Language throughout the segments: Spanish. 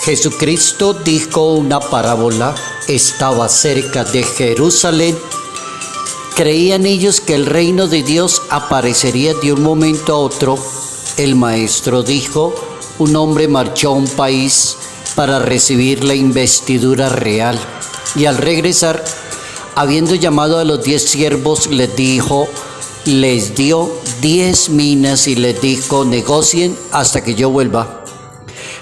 Jesucristo dijo una parábola, estaba cerca de Jerusalén. Creían ellos que el reino de Dios aparecería de un momento a otro. El maestro dijo, un hombre marchó a un país para recibir la investidura real y al regresar, habiendo llamado a los 10 siervos, les dio 10 minas y les dijo, negocien hasta que yo vuelva.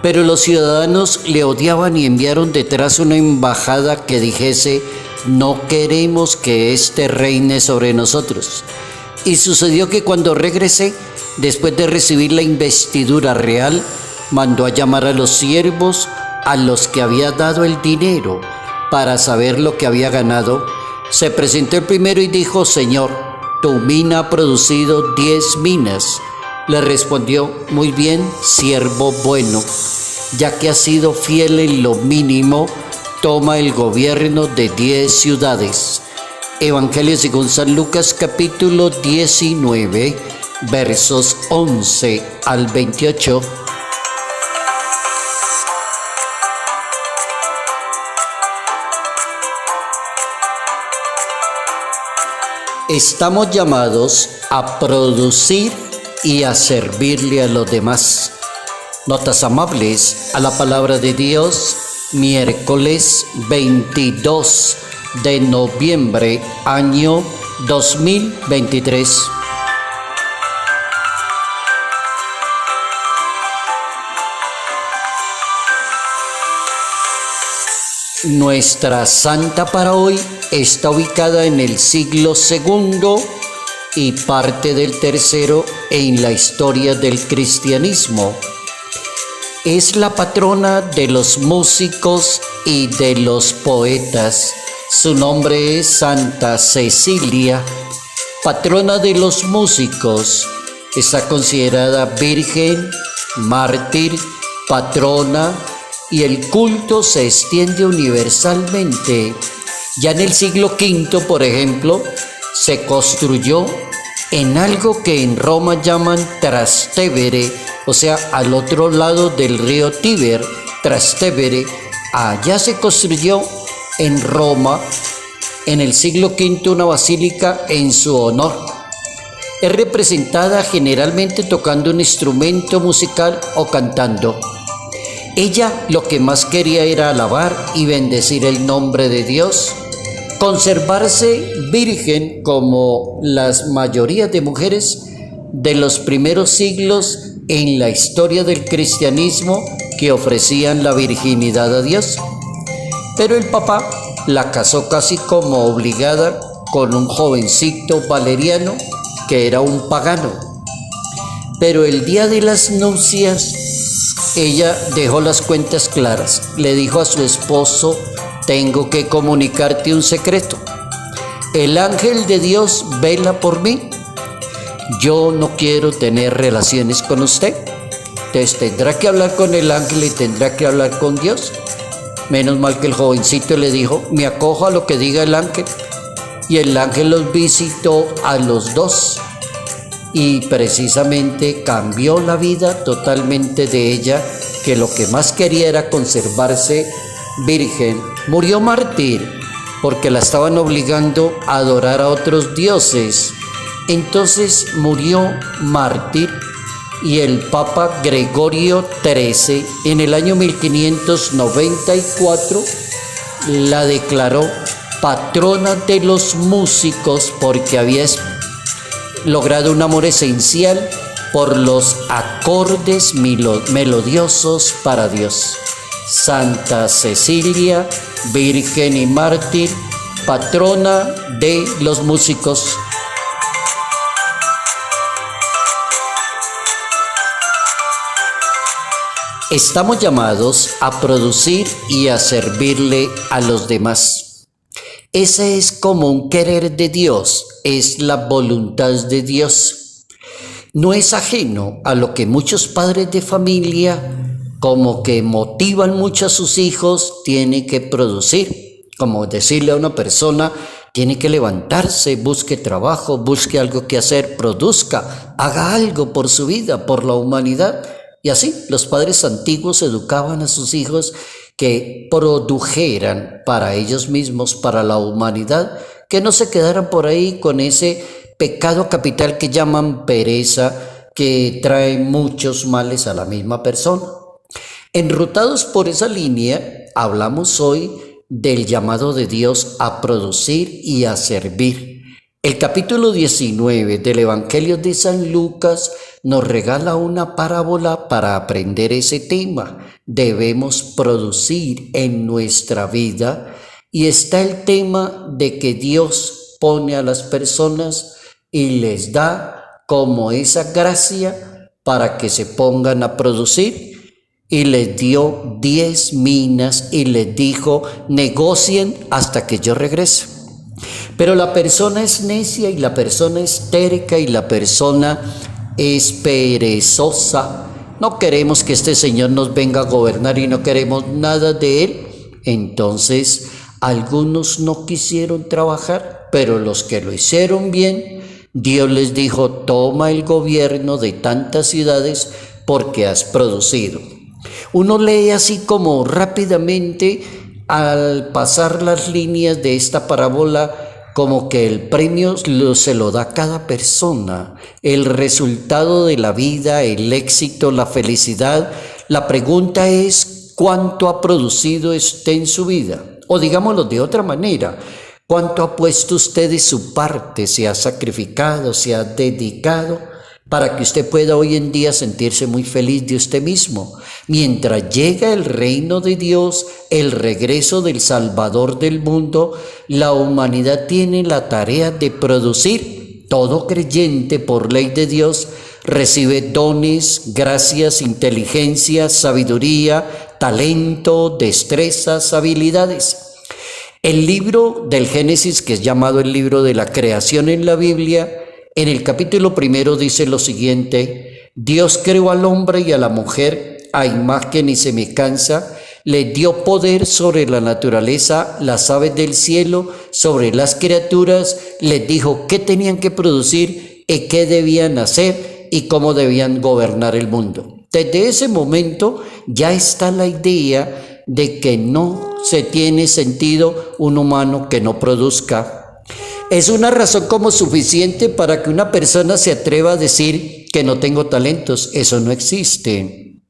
Pero los ciudadanos le odiaban y enviaron detrás una embajada que dijese, no queremos que éste reine sobre nosotros. Y sucedió que cuando regresé, después de recibir la investidura real, mandó a llamar a los siervos a los que había dado el dinero para saber lo que había ganado. Se presentó el primero y dijo, Señor, tu mina ha producido 10 minas. Le respondió, muy bien, siervo bueno, ya que has sido fiel en lo mínimo, toma el gobierno de 10 ciudades. Evangelio según San Lucas, capítulo 19, versos 11 al 28. Estamos llamados a producir y a servirle a los demás. Notas amables a la palabra de Dios, miércoles 22 de noviembre, año 2023. Nuestra santa para hoy está ubicada en el siglo II y parte del tercero en la historia del cristianismo. Es la patrona de los músicos y de los poetas. Su nombre es Santa Cecilia, patrona de los músicos. Está considerada virgen, mártir, patrona, y el culto se extiende universalmente. Ya en el siglo V, por ejemplo, se construyó en algo que en Roma llaman Trastevere, o sea, al otro lado del río Tíber, Trastevere. Allá se construyó en Roma, en el siglo V, una basílica en su honor. Es representada generalmente tocando un instrumento musical o cantando. Ella lo que más quería era alabar y bendecir el nombre de Dios, conservarse virgen como las mayorías de mujeres de los primeros siglos en la historia del cristianismo que ofrecían la virginidad a Dios. Pero el Papa la casó casi como obligada con un jovencito Valeriano que era un pagano. Pero el día de las nupcias ella dejó las cuentas claras. Le dijo a su esposo, tengo que comunicarte un secreto. El ángel de Dios vela por mí. Yo no quiero tener relaciones con usted. Entonces tendrá que hablar con el ángel y tendrá que hablar con Dios. Menos mal que el jovencito le dijo, me acojo a lo que diga el ángel. Y el ángel los visitó a los dos. Y precisamente cambió la vida totalmente de ella, que lo que más quería era conservarse virgen. Murió mártir porque la estaban obligando a adorar a otros dioses. Entonces murió mártir y el Papa Gregorio XIII en el año 1594 la declaró patrona de los músicos porque había logrado un amor esencial por los acordes melodiosos para Dios. Santa Cecilia, virgen y mártir, patrona de los músicos. Estamos llamados a producir y a servirle a los demás. Ese es como un querer de Dios, es la voluntad de Dios. No es ajeno a lo que muchos padres de familia como que motivan mucho a sus hijos, tiene que producir. Como decirle a una persona, tiene que levantarse, busque trabajo, busque algo que hacer, produzca, haga algo por su vida, por la humanidad. Y así los padres antiguos educaban a sus hijos que produjeran para ellos mismos, para la humanidad, que no se quedaran por ahí con ese pecado capital que llaman pereza, que trae muchos males a la misma persona. Enrutados por esa línea, hablamos hoy del llamado de Dios a producir y a servir. El capítulo 19 del Evangelio de San Lucas nos regala una parábola para aprender ese tema. Debemos producir en nuestra vida y está el tema de que Dios pone a las personas y les da como esa gracia para que se pongan a producir. Y les dio 10 minas y les dijo, negocien hasta que yo regrese. Pero la persona es necia y la persona es terca y la persona es perezosa. No queremos que este Señor nos venga a gobernar y no queremos nada de Él. Entonces, algunos no quisieron trabajar, pero los que lo hicieron bien, Dios les dijo, toma el gobierno de tantas ciudades porque has producido. Uno lee así como rápidamente al pasar las líneas de esta parábola como que el premio se lo da cada persona, el resultado de la vida, el éxito, la felicidad. La pregunta es ¿cuánto ha producido usted en su vida? O digámoslo de otra manera, ¿cuánto ha puesto usted de su parte? ¿Se ha sacrificado? ¿Se ha dedicado? Para que usted pueda hoy en día sentirse muy feliz de usted mismo. Mientras llega el reino de Dios, el regreso del Salvador del mundo, la humanidad tiene la tarea de producir. Todo creyente por ley de Dios recibe dones, gracias, inteligencia, sabiduría, talento, destrezas, habilidades. El libro del Génesis, que es llamado el libro de la creación en la Biblia, en el capítulo 1 dice lo siguiente: Dios creó al hombre y a la mujer a imagen y semejanza, les dio poder sobre la naturaleza, las aves del cielo, sobre las criaturas, les dijo qué tenían que producir y qué debían hacer y cómo debían gobernar el mundo. Desde ese momento ya está la idea de que no se tiene sentido un humano que no produzca. Es una razón como suficiente para que una persona se atreva a decir que no tengo talentos. Eso no existe.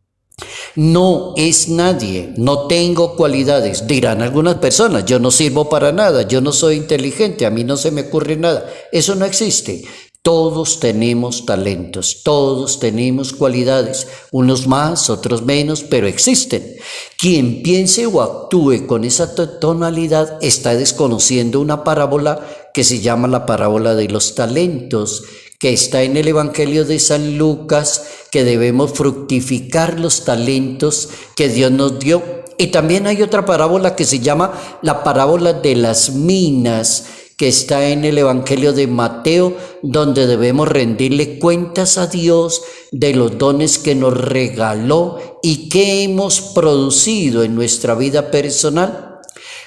No es nadie, no tengo cualidades. Dirán algunas personas, yo no sirvo para nada, yo no soy inteligente, a mí no se me ocurre nada. Eso no existe. Todos tenemos talentos, todos tenemos cualidades, unos más, otros menos, pero existen. Quien piense o actúe con esa tonalidad está desconociendo una parábola que se llama la parábola de los talentos, que está en el Evangelio de San Lucas, que debemos fructificar los talentos que Dios nos dio. Y también hay otra parábola que se llama la parábola de las minas, que está en el Evangelio de Mateo, donde debemos rendirle cuentas a Dios de los dones que nos regaló y que hemos producido en nuestra vida personal.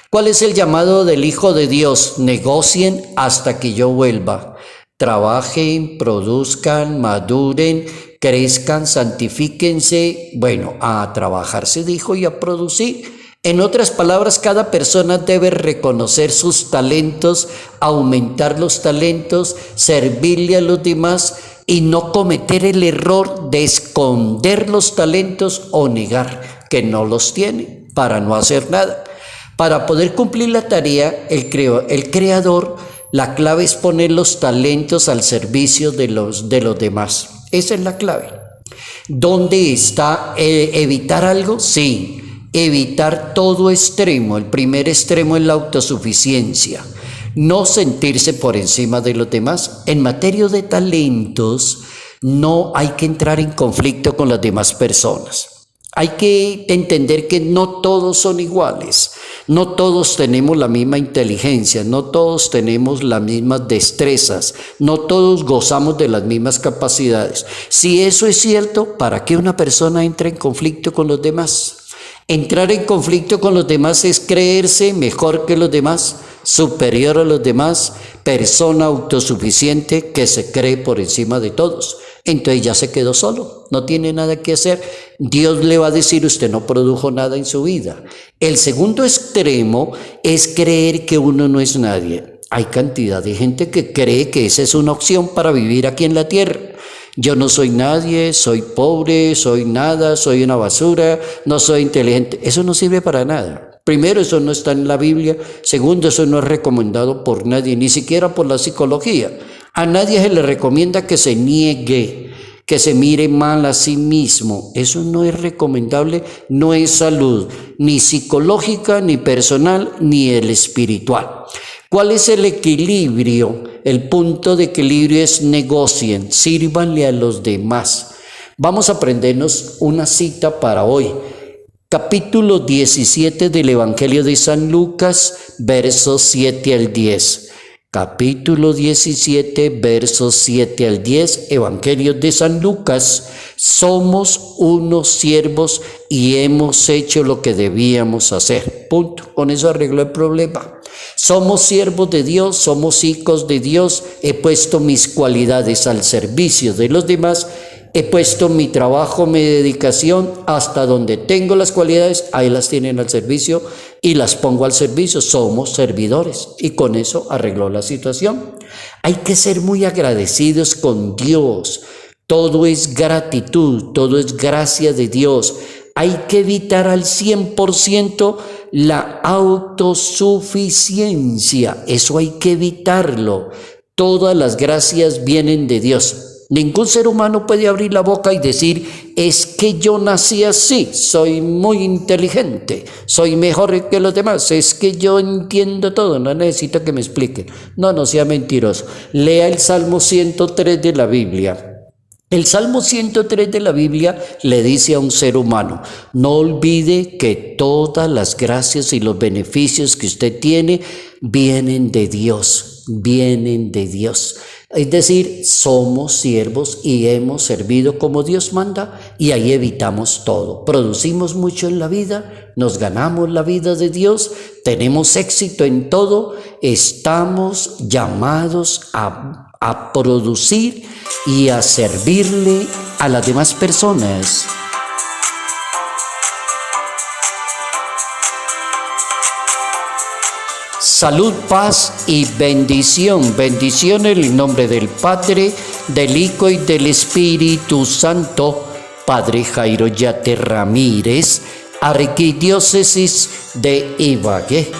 ¿Cuál es el llamado del Hijo de Dios? Negocien hasta que yo vuelva. Trabajen, produzcan, maduren, crezcan, santifíquense. Bueno, a trabajar se dijo y a producir. En otras palabras, cada persona debe reconocer sus talentos, aumentar los talentos, servirle a los demás y no cometer el error de esconder los talentos o negar que no los tiene para no hacer nada. Para poder cumplir la tarea, el creador, la clave es poner los talentos al servicio de los demás. Esa es la clave. ¿Dónde está evitar algo? Sí. Evitar todo extremo. El primer extremo es la autosuficiencia, no sentirse por encima de los demás. En materia de talentos no hay que entrar en conflicto con las demás personas. Hay que entender que no todos son iguales, no todos tenemos la misma inteligencia, no todos tenemos las mismas destrezas, no todos gozamos de las mismas capacidades. Si eso es cierto, ¿para qué una persona entra en conflicto con los demás? Entrar en conflicto con los demás es creerse mejor que los demás, superior a los demás, persona autosuficiente que se cree por encima de todos. entonces ya se quedó solo, no tiene nada que hacer. Dios le va a decir, usted no produjo nada en su vida. El segundo extremo es creer que uno no es nadie. Hay cantidad de gente que cree que esa es una opción para vivir aquí en la tierra. Yo no soy nadie, soy pobre, soy nada, soy una basura, no soy inteligente. Eso no sirve para nada. Primero, eso no está en la Biblia. Segundo, eso no es recomendado por nadie, ni siquiera por la psicología. A nadie se le recomienda que se niegue, que se mire mal a sí mismo. Eso no es recomendable, no es salud, ni psicológica, ni personal, ni el espiritual. ¿Cuál es el equilibrio? El punto de equilibrio es negocien, sírvanle a los demás. Vamos a aprendernos una cita para hoy. Capítulo 17 del Evangelio de San Lucas, versos 7 al 10. Capítulo 17, versos 7 al 10, Evangelio de San Lucas. Somos unos siervos y hemos hecho lo que debíamos hacer. Punto. Con eso arregló el problema. Somos siervos de Dios, somos hijos de Dios. He puesto mis cualidades al servicio de los demás. He puesto mi trabajo, mi dedicación, hasta donde tengo las cualidades, ahí las tienen al servicio y las pongo al servicio. Somos servidores y con eso arregló la situación. Hay que ser muy agradecidos con Dios. Todo es gratitud, todo es gracia de Dios. Hay que evitar al 100% la autosuficiencia. Eso hay que evitarlo. Todas las gracias vienen de Dios. Ningún ser humano puede abrir la boca y decir, es que yo nací así, soy muy inteligente, soy mejor que los demás, es que yo entiendo todo, no necesito que me explique. No sea mentiroso. Lea el Salmo 103 de la Biblia. El Salmo 103 de la Biblia le dice a un ser humano, no olvide que todas las gracias y los beneficios que usted tiene vienen de Dios, vienen de Dios. Es decir, somos siervos y hemos servido como Dios manda y ahí evitamos todo. Producimos mucho en la vida, nos ganamos la vida de Dios, tenemos éxito en todo, estamos llamados a producir y a servirle a las demás personas. Salud, paz y bendición. Bendición en el nombre del Padre, del Hijo y del Espíritu Santo. Padre Jairo Yate Ramírez, Arquidiócesis de Ibagué.